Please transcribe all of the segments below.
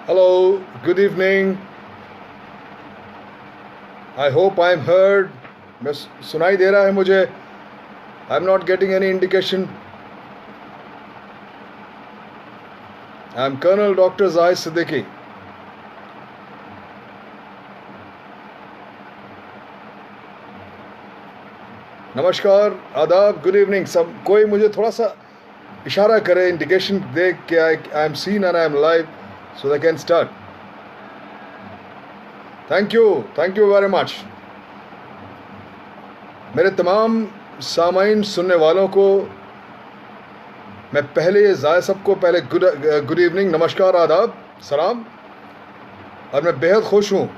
Hello, good evening. I hope I'm heard. मैं सुनाई दे रहा है मुझे. I'm not getting any indication. I'm Colonel Dr. Zahid Siddiqui. नमस्कार, आदाब, गुड इवनिंग. सब कोई मुझे थोड़ा सा इशारा करे, इंडिकेशन दे कि I am seen and I am live so that can start. Thank you very much. मेरे तमाम सामाइन सुनने वालों को मैं पहले सबको पहले गुड इवनिंग, नमस्कार, आदाब, सलाम. और मैं बेहद खुश हूँ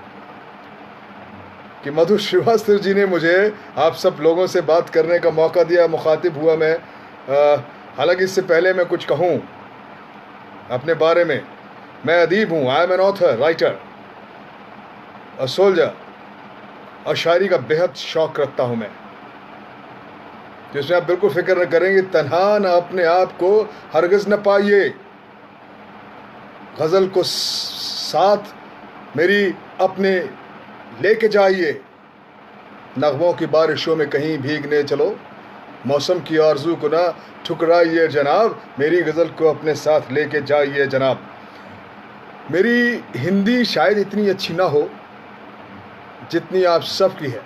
कि मधु श्रीवास्तव जी ने मुझे आप सब लोगों से बात करने का मौका दिया, मुखातिब हुआ मैं. हालांकि इससे पहले मैं कुछ कहूँ अपने बारे में. मैं अदीब हूँ. I am an author, writer, a soldier. और शायरी का बेहद शौक़ रखता हूँ मैं, जिसमें आप बिल्कुल फिक्र न करेंगे. तन्हा न अपने आप को हरगिज़ न पाइए, गज़ल को साथ मेरी अपने लेके जाइए. नगमों की बारिशों में कहीं भीगने चलो, मौसम की आरज़ू को ना ठुकराइए जनाब, मेरी गज़ल को अपने साथ लेके जाइए जनाब. मेरी हिंदी शायद इतनी अच्छी ना हो जितनी आप सब की है.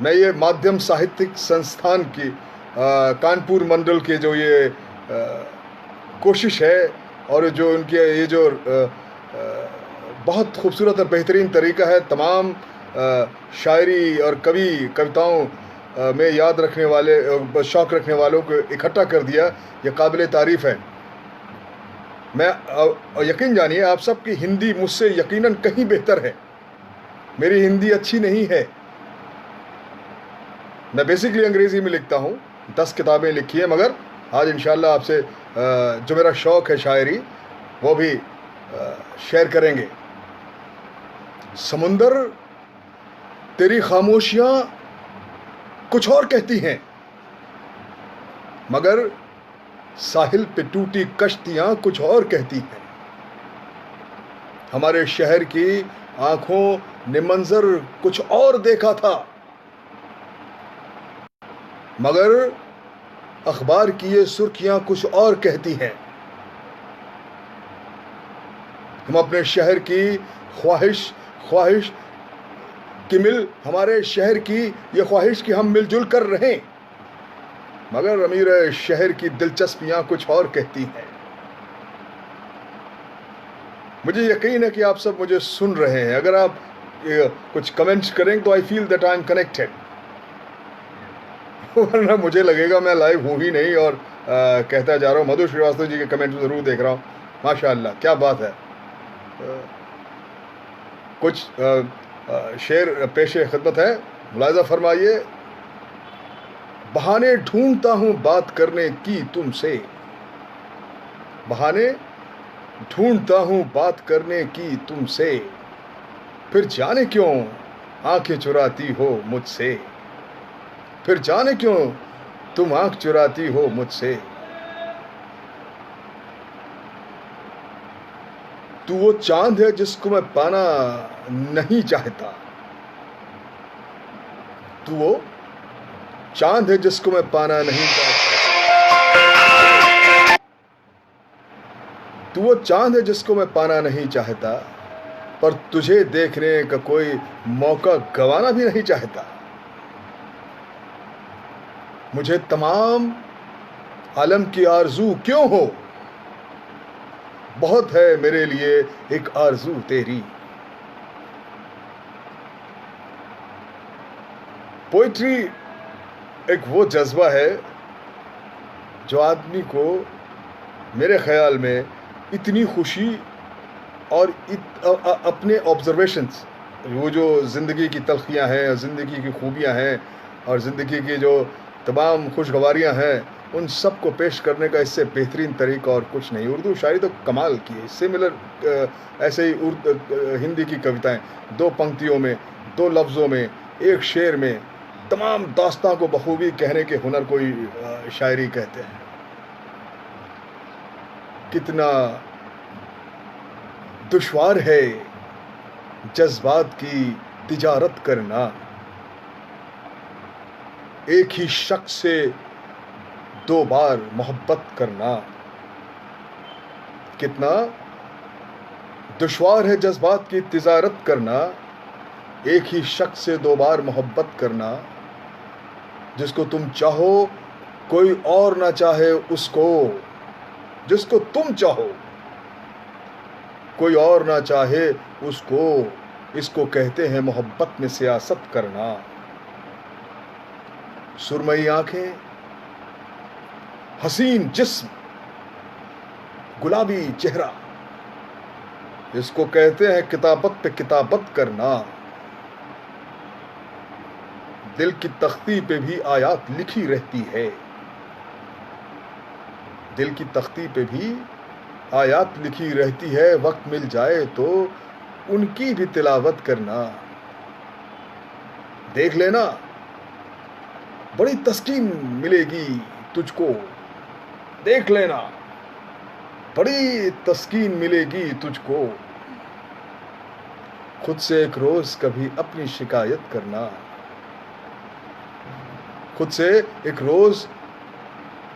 मैं ये माध्यम साहित्यिक संस्थान की कानपुर मंडल के जो ये कोशिश है और जो उनके ये जो बहुत खूबसूरत और बेहतरीन तरीका है तमाम शायरी और कविताओं में याद रखने वाले, शौक़ रखने वालों को इकट्ठा कर दिया, ये काबिल तारीफ़ है. मैं यकीन जानिए आप सब की हिंदी मुझसे यकीनन कहीं बेहतर है. मेरी हिंदी अच्छी नहीं है. मैं बेसिकली अंग्रेज़ी में लिखता हूँ, 10 किताबें लिखी हैं, मगर आज इंशाअल्लाह आपसे जो मेरा शौक़ है शायरी वो भी शेयर करेंगे. समुंदर तेरी खामोशियाँ कुछ और कहती हैं, मगर साहिल पे टूटी कश्तियाँ कुछ और कहती हैं. हमारे शहर की आँखों ने मंजर कुछ और देखा था, मगर अखबार की ये सुर्खियाँ कुछ और कहती हैं. हम अपने शहर की ख्वाहिश की हमारे शहर की ये ख्वाहिश कि हम मिलजुल कर रहें, मगर अमीर शहर की दिलचस्पियाँ कुछ और कहती हैं. मुझे यकीन है कि आप सब मुझे सुन रहे हैं. अगर आप कुछ कमेंट्स करेंगे तो I feel that I am connected, वरना मुझे लगेगा मैं लाइव हूँ ही नहीं और कहता जा रहा हूँ. मधु श्रीवास्तव जी के कमेंट ज़रूर देख रहा हूँ. माशाअल्लाह, क्या बात है. कुछ शेर पेशे खिदमत है, मुलाज़ा फरमाइए. बहाने ढूंढता हूँ बात करने की तुमसे, बहाने ढूंढता हूँ बात करने की तुमसे, फिर जाने क्यों आंखें चुराती हो मुझसे, फिर जाने क्यों तुम आंख चुराती हो मुझसे. तू वो चांद है जिसको मैं पाना नहीं चाहता, तू वो चांद है जिसको मैं पाना नहीं चाहता, तू वो चांद है जिसको मैं पाना नहीं चाहता, पर तुझे देखने का कोई मौका गंवाना भी नहीं चाहता. मुझे तमाम आलम की आरज़ू क्यों हो, बहुत है मेरे लिए एक आरज़ू तेरी. पोइट्री एक वो जज्बा है जो आदमी को मेरे ख़याल में इतनी खुशी और अपने ऑब्जर्वेशंस, वो जो ज़िंदगी की तलखियाँ हैं, ज़िंदगी की खूबियाँ हैं और ज़िंदगी की जो तमाम खुशगवारियाँ हैं, उन सब को पेश करने का इससे बेहतरीन तरीका और कुछ नहीं. उर्दू शायरी तो कमाल की है. सिमिलर ऐसे ही हिंदी की कविताएं 2 पंक्तियों में, 2 लफ्ज़ों में, एक शेर में तमाम दास्तां को बखूबी कहने के हुनर को ही शायरी कहते हैं. कितना दुश्वार है जज्बात की तिजारत करना, एक ही शख्स से 2 बार मोहब्बत करना। कितना दुश्वार है जज्बात की तिजारत करना, एक ही शख्स से 2 बार मोहब्बत करना। जिसको तुम चाहो कोई और ना चाहे उसको, जिसको तुम चाहो कोई और ना चाहे उसको, इसको कहते हैं मोहब्बत में सियासत करना। सुरमई आंखें, हसीन जिस्म, गुलाबी चेहरा, इसको कहते हैं किताबत पे किताबत करना। दिल की तख्ती पे भी आयात लिखी रहती है, दिल की तख्ती पे भी आयात लिखी रहती है। वक्त मिल जाए तो उनकी भी तिलावत करना। देख लेना बड़ी तस्कीन मिलेगी तुझको, देख लेना बड़ी तस्कीन मिलेगी तुझको। खुद से एक रोज कभी अपनी शिकायत करना, खुद से एक रोज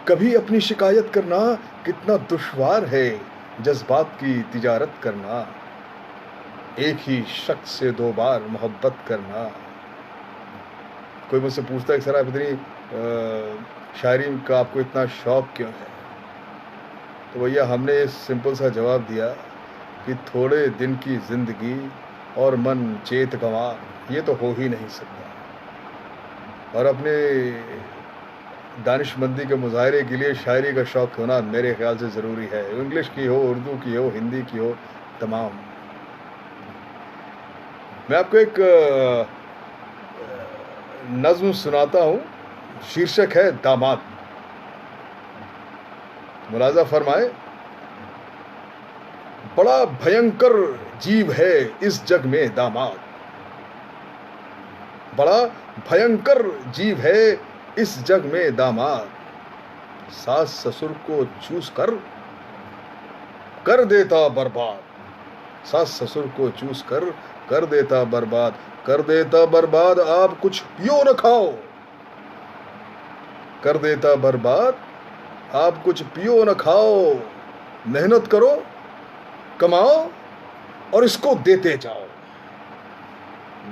कभी अपनी शिकायत करना। कितना दुश्वार है जज्बात की तिजारत करना, एक ही शख्स से 2 बार मोहब्बत करना। कोई मुझसे पूछता है सर आप इतनी शायरी का आपको इतना शौक क्यों है, तो भैया हमने सिंपल सा जवाब दिया कि थोड़े दिन की जिंदगी और मन चेत गंवा, ये तो हो ही नहीं सकता। और अपने दानिशमंदी के मुजाहरे के लिए शायरी का शौक़ होना मेरे ख्याल से ज़रूरी है। इंग्लिश की हो, उर्दू की हो, हिंदी की हो, तमाम। मैं आपको एक नज़्म सुनाता हूँ, शीर्षक है दामाद। मुलाजा फरमाए। बड़ा भयंकर जीव है इस जग में दामाद, बड़ा भयंकर जीव है इस जग में दामाद। सास ससुर को चूस कर देता बर्बाद, सास ससुर को चूस कर देता बर्बाद, कर देता बर्बाद। आप कुछ पियो न खाओ, कर देता बर्बाद। आप कुछ पियो न खाओ, मेहनत करो कमाओ और इसको देते जाओ।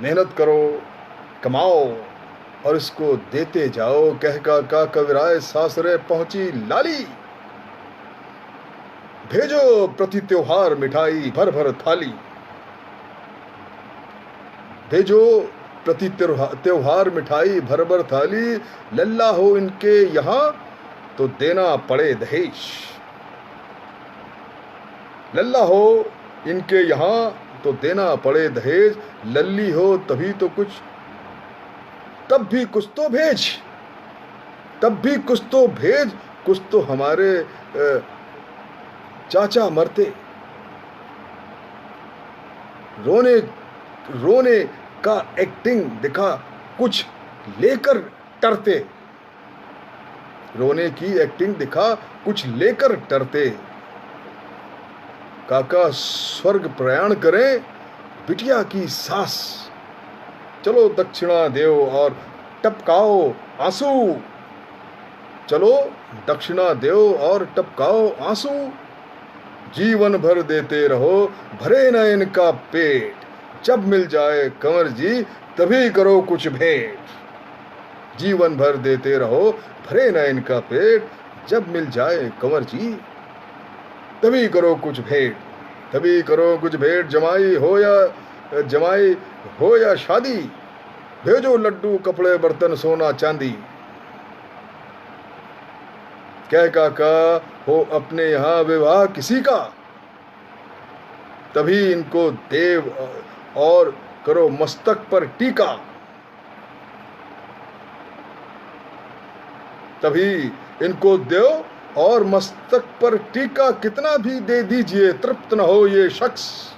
मेहनत करो कमाओ और इसको देते जाओ। कह का कविराए सासरे पहुंची लाली, भेजो प्रति त्योहार मिठाई भर भर थाली, भेजो प्रति त्योहार मिठाई भर भर थाली। लल्ला हो इनके यहाँ तो देना पड़े दहेज, लल्ला हो इनके यहाँ तो देना पड़े दहेज। लल्ली हो तभी तो कुछ, तब भी कुछ तो भेज, तब भी कुछ तो भेज। कुछ तो हमारे चाचा मरते, रोने रोने का एक्टिंग दिखा कुछ लेकर टरते, रोने की एक्टिंग दिखा कुछ लेकर टरते। काका स्वर्ग प्रयाण करें बिटिया की सास, चलो दक्षिणा देव और टपकाओ आंसू, चलो दक्षिणा देव और टपकाओ आंसू। जीवन भर देते रहो भरे न इनका पेट, जब मिल जाए कंवर जी तभी करो कुछ भेंट। जीवन भर देते रहो भरे न इनका पेट, जब मिल जाए कंवर जी तभी करो कुछ भेंट, तभी करो कुछ भेंट। जमाई हो या शादी, भेजो लड्डू कपड़े बर्तन सोना चांदी। कह काका हो अपने यहाँ विवाह किसी का, तभी इनको देव और करो मस्तक पर टीका, तभी इनको देव और मस्तक पर टीका। कितना भी दे दीजिए तृप्त न हो ये शख्स,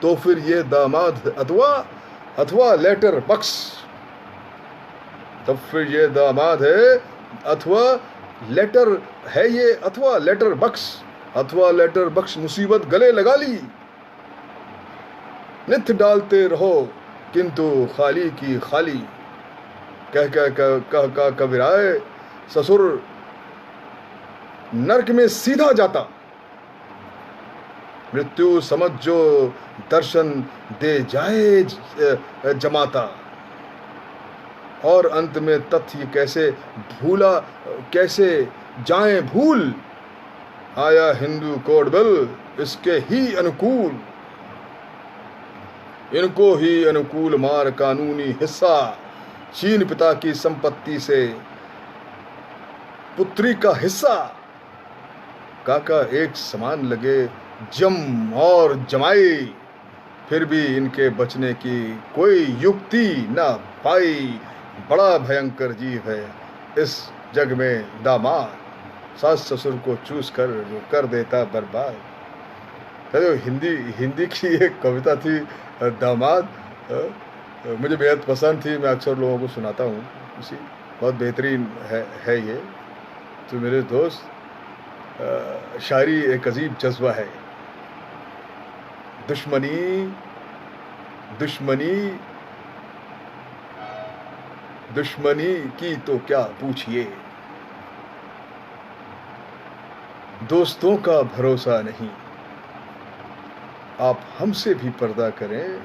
तो फिर ये दामाद अथवा लेटर बक्स, तब फिर ये दामाद है अथवा लेटर है ये, अथवा लेटर बक्स, अथवा लेटर बक्स। मुसीबत गले लगा ली नित डालते रहो किंतु खाली की खाली। कह कह कह कह कह कबीराए ससुर नरक में सीधा जाता। मृत्यु समझ जो दर्शन दे जाए जमाता। और अंत में तथ्य कैसे भूला, कैसे जाए भूल। आया हिंदू कोड बिल इसके ही अनुकूल। इनको ही अनुकूल मार कानूनी हिस्सा। चीन पिता की संपत्ति से पुत्री का हिस्सा। काका एक समान लगे जम और जमाई। फिर भी इनके बचने की कोई युक्ति न पाई। बड़ा भयंकर जीव है इस जग में दामाद। सास ससुर को चूस कर देता बर्बाद। तो हिंदी की एक कविता थी दामाद, मुझे बेहद पसंद थी। मैं अक्सर लोगों को सुनाता हूँ इसी, बहुत बेहतरीन है ये। तो मेरे दोस्त, शायरी एक अजीब जज्बा है। दुश्मनी दुश्मनी दुश्मनी की तो क्या पूछिए। दोस्तों का भरोसा नहीं। आप हमसे भी पर्दा करें,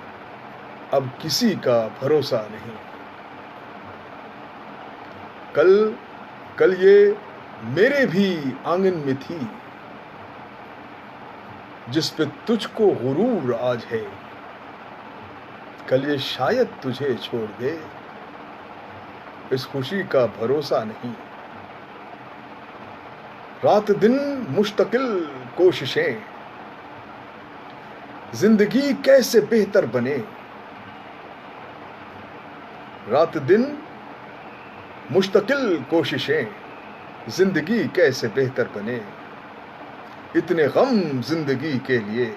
अब किसी का भरोसा नहीं। कल ये मेरे भी आंगन में थी, जिस पे तुझको गुरूर आज है। कल ये शायद तुझे छोड़ दे, इस खुशी का भरोसा नहीं। रात दिन मुश्तकिल कोशिशें, जिंदगी कैसे बेहतर बने। रात दिन मुश्तकिल कोशिशें, जिंदगी कैसे बेहतर बने। इतने गम जिंदगी के लिए,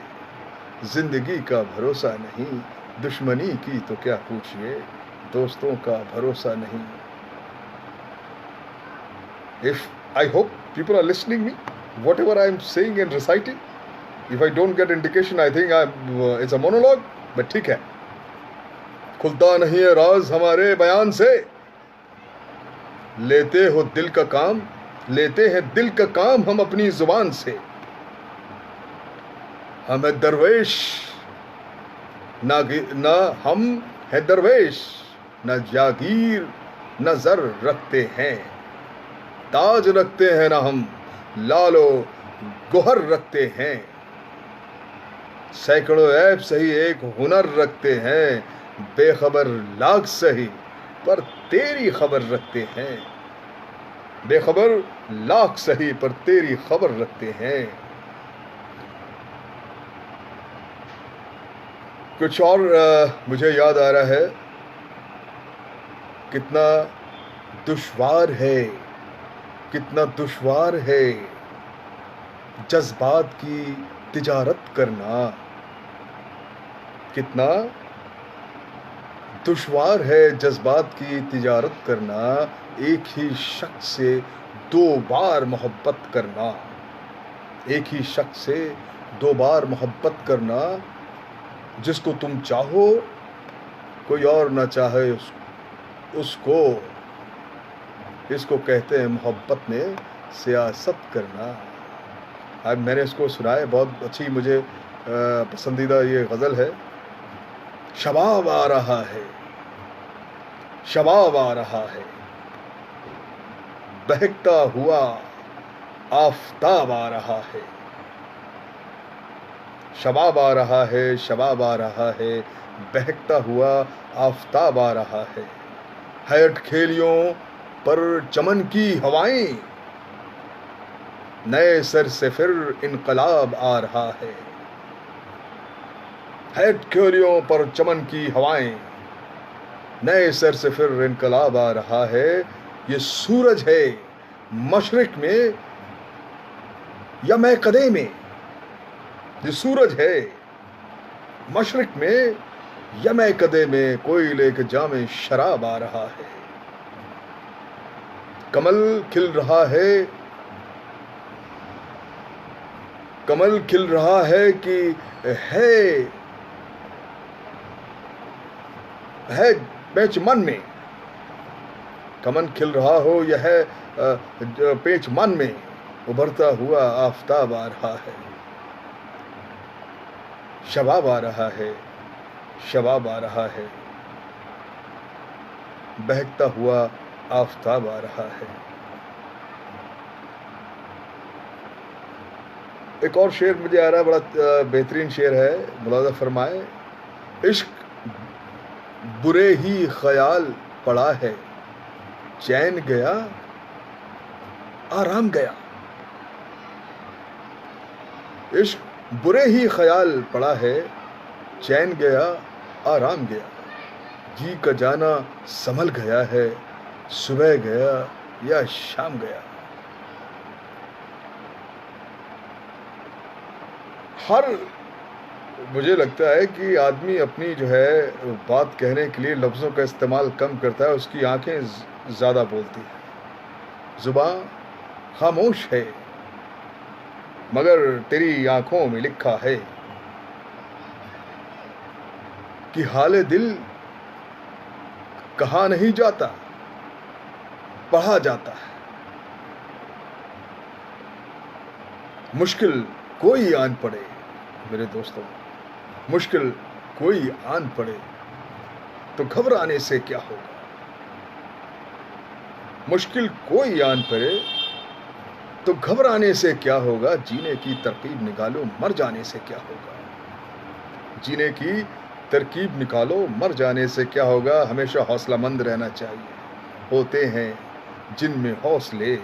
जिंदगी का भरोसा नहीं। दुश्मनी की तो क्या पूछिए, दोस्तों का भरोसा नहीं। If I hope people are listening me, whatever I am saying and reciting, if I don't get indication, I think it's a monologue, but ठीक है। खुलता नहीं है राज हमारे बयान से, लेते हो दिल का काम, लेते हैं दिल का काम हम अपनी जुबान से। हम है दरवेश ना हम है दरवेश, न जागीर न जर रखते हैं। ताज रखते हैं ना हम, लालो गोहर रखते हैं। सैकड़ों ऐब सही एक हुनर रखते हैं। बेखबर लाख सही पर तेरी खबर रखते हैं। बेखबर लाख सही पर तेरी खबर रखते हैं। कुछ और मुझे याद आ रहा है, कितना दुश्वार है, कितना दुश्वार है जज्बात की तिजारत करना। कितना दुश्वार है जज्बात की तिजारत करना। एक ही शख्स से दो बार मोहब्बत करना। एक ही शख्स से दो बार मोहब्बत करना। जिसको तुम चाहो कोई और ना चाहे उसको, इसको कहते हैं मोहब्बत में सियासत करना। अब मैंने इसको सुना है, बहुत अच्छी मुझे पसंदीदा ये गज़ल है। शबाब आ रहा है, शबाब आ रहा है, बहकता हुआ आफताब आ रहा है। शबाब आ रहा है, शबाब आ रहा है, बहकता हुआ आफताब आ रहा है। हैट खेलियों पर चमन की हवाएं, नए सर से फिर इनकलाब आ रहा है। हैट खेलियों पर चमन की हवाएं, नए सर से फिर इनकलाब आ रहा है। ये सूरज है मशरिक में या मैकदे में। ये सूरज है मशरिक में या मैकदे में, कोई लेके जामे शराब आ रहा है। कमल खिल रहा है, कमल खिल रहा है कि है है पेच मन में, कमन खिल रहा हो यह है पेच मन में, उभरता हुआ आफताब आ रहा है, शबाब आ रहा है, शबाब आ रहा है, बहकता हुआ आफताब आ रहा है। एक और शेर मुझे आ रहा है, बड़ा बेहतरीन शेर है, मुलाज़ा फरमाए। इश्क बुरे ही ख्याल पड़ा है, चैन गया आराम गया। इश्क बुरे ही ख्याल पड़ा है, चैन गया आराम गया। जी का जाना संभल गया है, सुबह गया या शाम गया। हर मुझे लगता है कि आदमी अपनी जो है बात कहने के लिए लफ्ज़ों का इस्तेमाल कम करता है, उसकी आंखें ज़्यादा बोलती हैं। ज़ुबान खामोश है मगर तेरी आंखों में लिखा है कि हाले दिल कहा नहीं जाता, पढ़ा जाता है। मुश्किल कोई आन पड़े मेरे दोस्तों, मुश्किल कोई आन पड़े तो घबराने से क्या होगा। मुश्किल कोई आन पड़े तो घबराने से क्या होगा। जीने की तरकीब निकालो, मर जाने से क्या होगा। जीने की तरकीब निकालो, मर जाने से क्या होगा। हमेशा हौसलामंद रहना चाहिए। होते हैं जिनमें हौसले,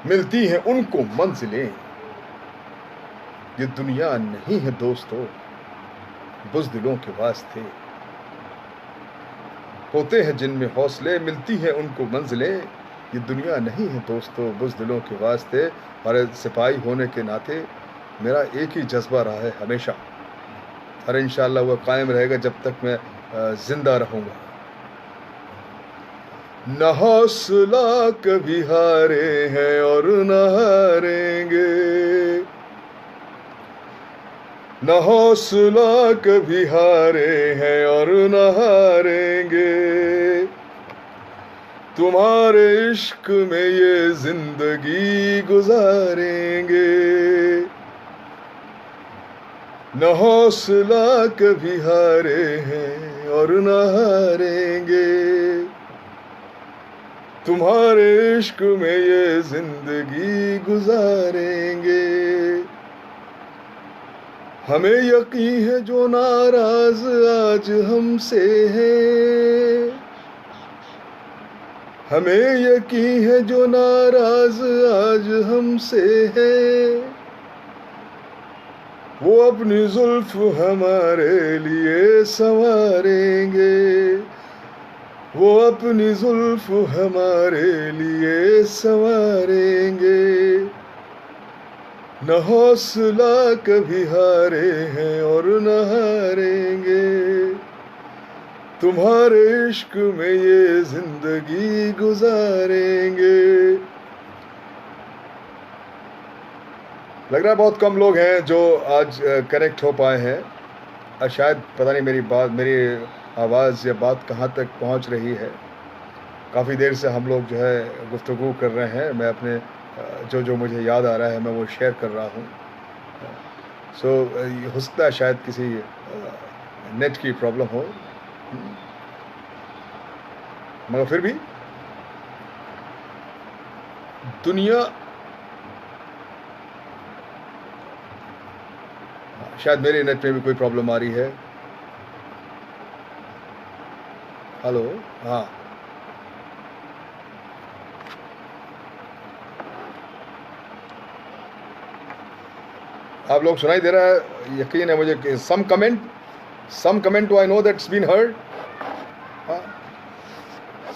मिलती हैं उनको मंजिलें। ये दुनिया नहीं है दोस्तों बुज़दिलों के वास्ते। होते हैं जिनमें हौसले, मिलती हैं उनको मंजिलें। ये दुनिया नहीं है दोस्तों बुज़दिलों के वास्ते। और सिपाही होने के नाते मेरा एक ही जज्बा रहा है हमेशा, और इंशाअल्लाह वह कायम रहेगा जब तक मैं ज़िंदा रहूँगा। न हौसला कभी हारे हैं और न हारेंगे, न हौसला कभी हारे हैं और न हारेंगे। तुम्हारे इश्क में ये जिंदगी गुजारेंगे। न हौसला कभी हारे हैं और न हारेंगे। तुम्हारे इश्क में ये जिंदगी गुजारेंगे। हमें यकीन है जो नाराज आज हमसे है, हमें यकीन है जो नाराज आज हमसे है। वो अपनी जुल्फ हमारे लिए संवारेंगे। वो अपनी जुल्फ हमारे लिए संवारेंगे। न हौसला कभी हारे हैं और न हारेंगे। तुम्हारे इश्क में ये जिंदगी गुजारेंगे। लग रहा है बहुत कम लोग हैं जो आज कनेक्ट हो पाए हैं। शायद पता नहीं मेरी आवाज़ या बात कहाँ तक पहुँच रही है। काफ़ी देर से हम लोग जो है गुफ्तगू कर रहे हैं। मैं अपने जो मुझे याद आ रहा है मैं वो शेयर कर रहा हूँ। हो सकता है शायद किसी नेट की प्रॉब्लम हो, मगर फिर भी दुनिया, शायद मेरे नेट में भी कोई प्रॉब्लम आ रही है। हेलो, हाँ, आप लोग सुनाई दे रहा है, यकीन है मुझे। Some comment to I know that's been heard.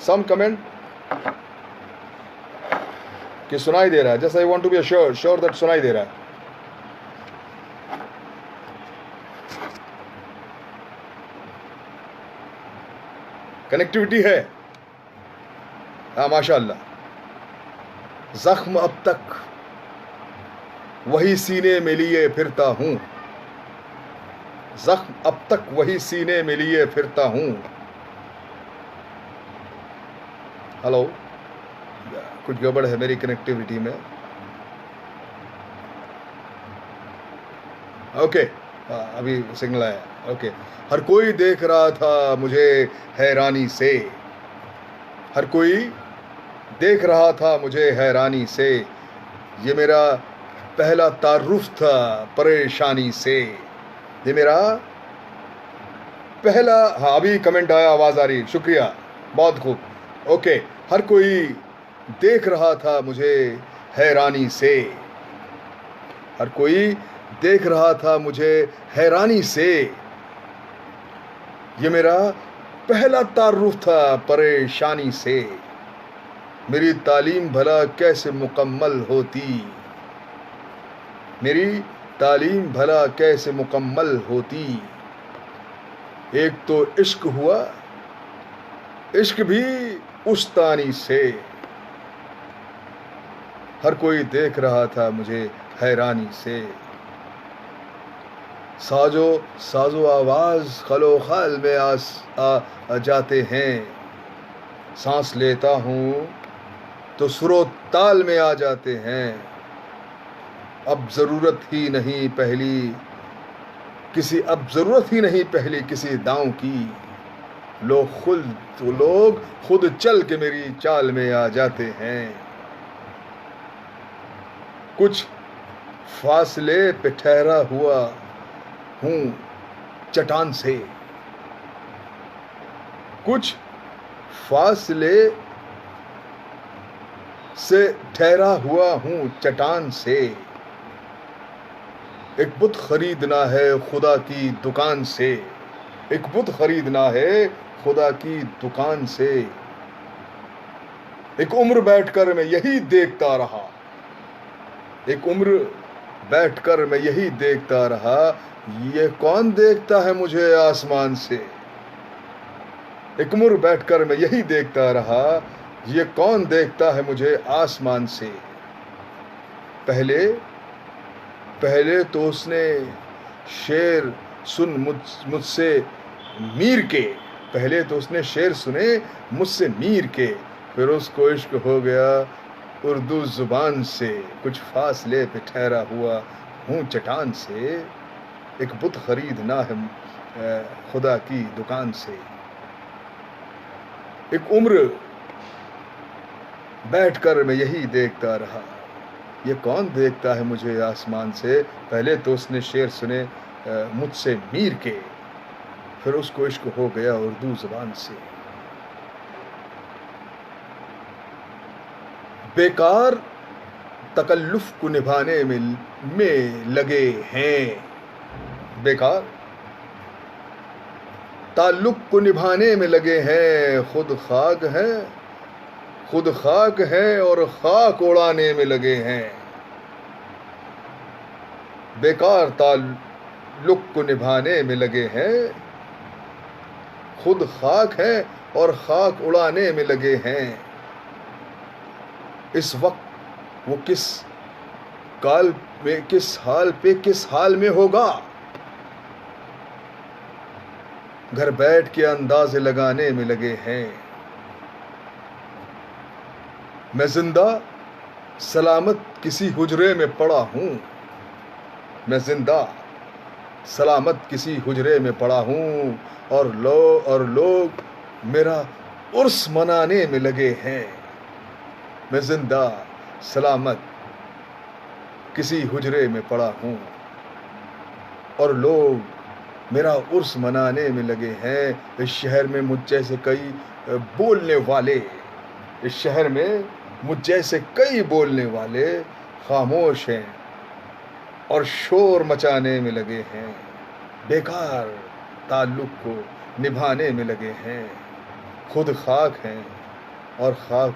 Some comment कि सुनाई दे रहा है। Just I want to be sure that सुनाई दे रहा है। कनेक्टिविटी है, हाँ माशाअल्लाह। जख्म अब तक वही सीने में लिए फिरता हूँ, जख्म अब तक वही सीने में लिए फिरता हूँ। हेलो, कुछ गड़बड़ है मेरी कनेक्टिविटी में। ओके, अभी सिग्नल आया। ओके, हर कोई देख रहा था मुझे हैरानी से, हर कोई देख रहा था मुझे हैरानी से, ये मेरा पहला तारुफ था परेशानी से, ये मेरा पहला। हाँ, अभी कमेंट आया, आवाज़ आ रही, शुक्रिया, बहुत खूब। ओके, हर कोई देख रहा था मुझे हैरानी से, हर कोई देख रहा था मुझे हैरानी से, ये मेरा पहला तारुफ था परेशानी से, मेरी तालीम भला कैसे मुकम्मल होती, मेरी तालीम भला कैसे मुकम्मल होती, एक तो इश्क हुआ, इश्क भी उस्तानी से, हर कोई देख रहा था मुझे हैरानी से, साजो साजो आवाज़ खलो खाल में आ जाते हैं, सांस लेता हूँ तो सुरो ताल में आ जाते हैं, अब ज़रूरत ही नहीं पहली किसी, अब ज़रूरत ही नहीं पहली किसी दांव की, लोग खुद चल के मेरी चाल में आ जाते हैं, कुछ फासले पे ठहरा हुआ हूँ चट्टान से, कुछ फासले से ठहरा हुआ हूँ चट्टान से, एक बुत खरीदना है खुदा की दुकान से, एक बुत खरीदना है खुदा की दुकान से, एक उम्र बैठकर मैं यही देखता रहा, एक उम्र बैठकर मैं यही देखता रहा, ये कौन देखता है मुझे आसमान से, एक उम्र बैठकर मैं यही देखता रहा, ये कौन देखता है मुझे आसमान से, पहले तो उसने शेर सुन मुझसे मीर के, पहले तो उसने शेर सुने मुझसे मीर के, फिर उसको इश्क हो गया उर्दू ज़ुबान से, कुछ फासले पे ठहरा हुआ हूँ चट्टान से, एक बुत खरीदना है खुदा की दुकान से, एक उम्र बैठकर मैं यही देखता रहा, ये कौन देखता है मुझे आसमान से, पहले तो उसने शेर सुने मुझसे मीर के, फिर उसको इश्क हो गया उर्दू ज़ुबान से, बेकार तकल्लुफ़ को निभाने में लगे हैं, बेकार ताल्लुक़ को निभाने में लगे हैं, खुद खाक है और खाक उड़ाने में लगे हैं, बेकार ताल्लुक़ को निभाने में लगे हैं, खुद खाक है और खाक उड़ाने में लगे हैं, इस वक्त वो किस हाल में होगा, घर बैठ के अंदाज़े लगाने में लगे हैं, मैं जिंदा सलामत किसी हुजरे में पड़ा हूँ, मैं जिंदा सलामत किसी हुजरे में पड़ा हूँ, और लोग मेरा उर्स मनाने में लगे हैं, मैं जिंदा सलामत किसी हुजरे में पड़ा हूँ, और लोग मेरा उर्स मनाने में लगे हैं, इस शहर में मुझ जैसे कई बोलने वाले, इस शहर में मुझ जैसे कई बोलने वाले खामोश हैं और शोर मचाने में लगे हैं, बेकार ताल्लुक़ को निभाने में लगे हैं, खुद खाक हैं और खाक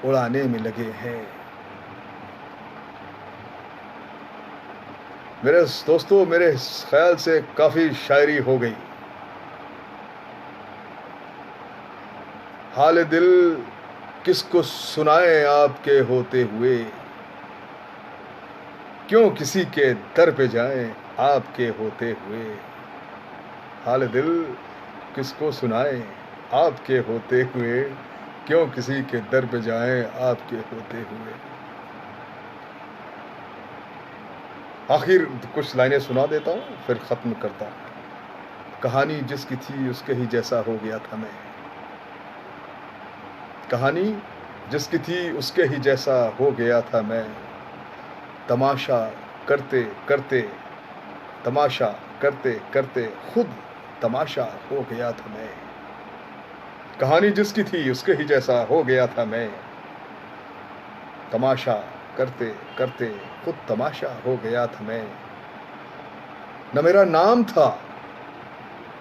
उड़ाने में लगे हैं। मेरे दोस्तों, मेरे ख्याल से काफ़ी शायरी हो गई। हाल दिल किसको सुनाए आपके होते हुए, क्यों किसी के दर पे जाएं आपके होते हुए, हाल दिल किसको सुनाए आपके होते हुए, क्यों किसी के दर पे जाएं आपके होते हुए। आखिर कुछ लाइनें सुना देता हूँ फिर ख़त्म करता हूँ। कहानी जिसकी थी उसके ही जैसा हो गया था मैं, कहानी जिसकी थी उसके ही जैसा हो गया था मैं। तमाशा करते करते, तमाशा करते करते खुद तमाशा हो गया था मैं। कहानी जिसकी थी उसके ही जैसा हो गया था मैं। तमाशा करते करते खुद तमाशा हो गया था मैं। न मेरा नाम था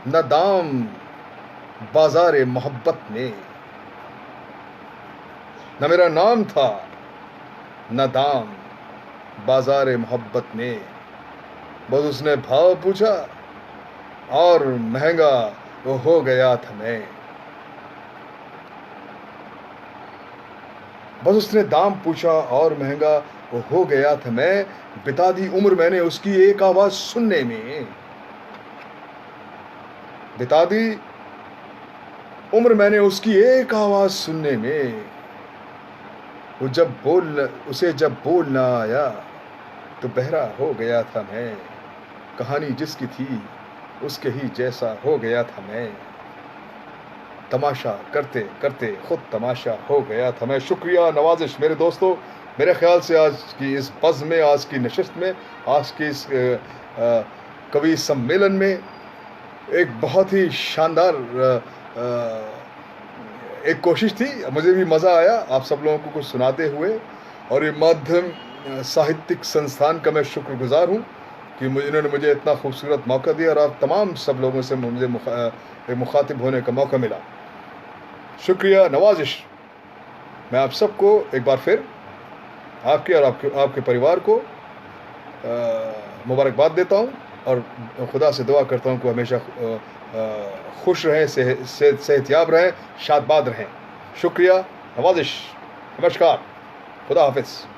न दाम बाजारे मोहब्बत में, न मेरा नाम था न दाम बाजारे मोहब्बत में। बस उसने भाव पूछा और महंगा वो हो गया था मैं। बस उसने दाम पूछा और महंगा वो हो गया था मैं। बिता दी उम्र मैंने उसकी एक आवाज सुनने में, बिता दी उम्र मैंने उसकी एक आवाज सुनने में। वो उसे जब बोलना आया तो बहरा हो गया था मैं। कहानी जिसकी थी उसके ही जैसा हो गया था मैं। तमाशा करते करते खुद तमाशा हो गया था मैं। शुक्रिया, नवाजिश मेरे दोस्तों। मेरे ख्याल से आज की इस बज़्म में, आज की नशिस्त में, आज की इस कवि सम्मेलन में एक बहुत ही शानदार एक कोशिश थी। मुझे भी मज़ा आया आप सब लोगों को कुछ सुनाते हुए। और ये माध्यम साहित्यिक संस्थान का मैं शुक्रगुजार हूँ कि इन्होंने मुझे इतना खूबसूरत मौका दिया और आप तमाम सब लोगों से मुझे मुखातिब होने का मौका मिला। शुक्रिया, नवाजिश। मैं आप सबको एक बार फिर आपके और आपके परिवार को मुबारकबाद देता हूँ और खुदा से दुआ करता हूँ कि हमेशा खुश रहें, सेहतयाब रहें, शादबाद रहें। शुक्रिया, नवाजिश, नमस्कार, खुदा हाफिज़।